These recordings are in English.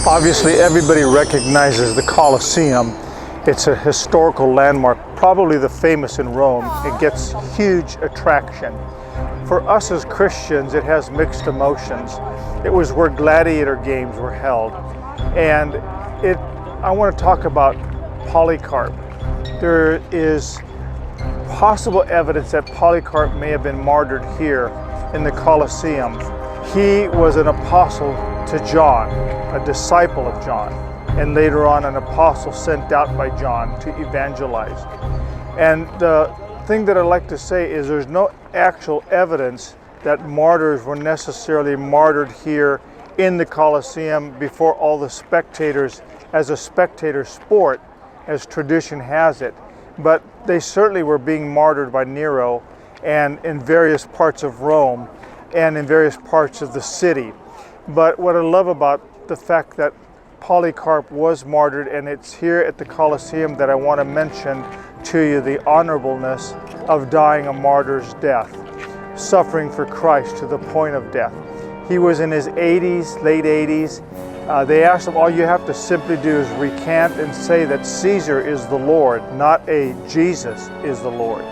Obviously, everybody recognizes the Colosseum. It's a historical landmark, probably the famous in Rome. It gets huge attraction. For us as Christians, it has mixed emotions. It was where gladiator games were held. And I want to talk about Polycarp. There is possible evidence that Polycarp may have been martyred here in the Colosseum. He was an apostle to John, a disciple of John, and later on an apostle sent out by John to evangelize. And the thing that I'd like to say is there's no actual evidence that martyrs were necessarily martyred here in the Colosseum before all the spectators, as a spectator sport, as tradition has it. But they certainly were being martyred by Nero and in various parts of Rome and in various parts of the city. But what I love about the fact that Polycarp was martyred, and it's here at the Colosseum that I want to mention to you the honorableness of dying a martyr's death, suffering for Christ to the point of death. He was in his 80s, late 80s. They asked him, all you have to simply do is recant and say that Caesar is the Lord, not a Jesus is the Lord.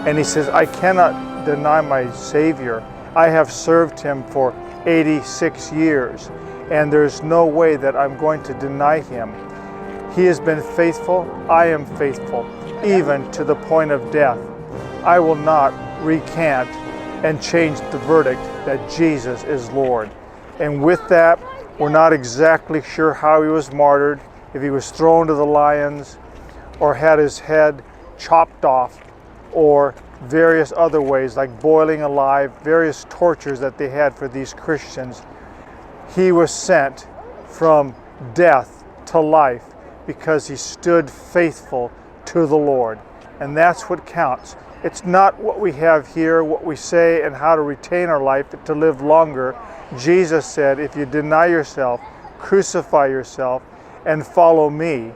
And he says, I cannot deny my Savior. I have served him for 86 years, and there's no way that I'm going to deny him. He has been faithful. I am faithful, even to the point of death. I will not recant and change the verdict that Jesus is Lord. And with that, we're not exactly sure how he was martyred, if he was thrown to the lions or had his head chopped off, or various other ways like boiling alive, various tortures that they had for these Christians. He was sent from death to life because he stood faithful to the Lord. And that's what counts. It's not what we have here, what we say, and how to retain our life to live longer. Jesus said, if you deny yourself, crucify yourself, and follow me,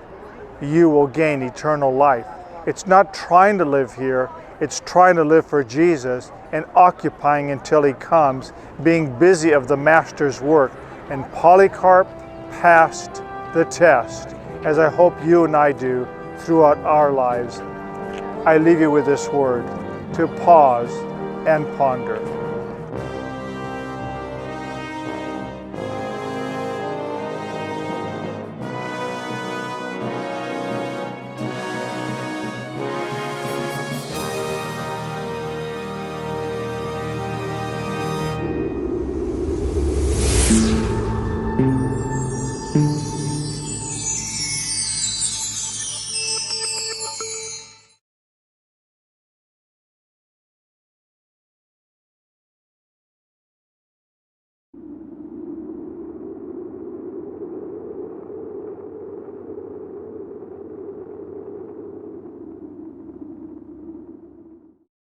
you will gain eternal life. It's not trying to live here, it's trying to live for Jesus and occupying until he comes, being busy of the Master's work. And Polycarp passed the test, as I hope you and I do throughout our lives. I leave you with this word, to pause and ponder.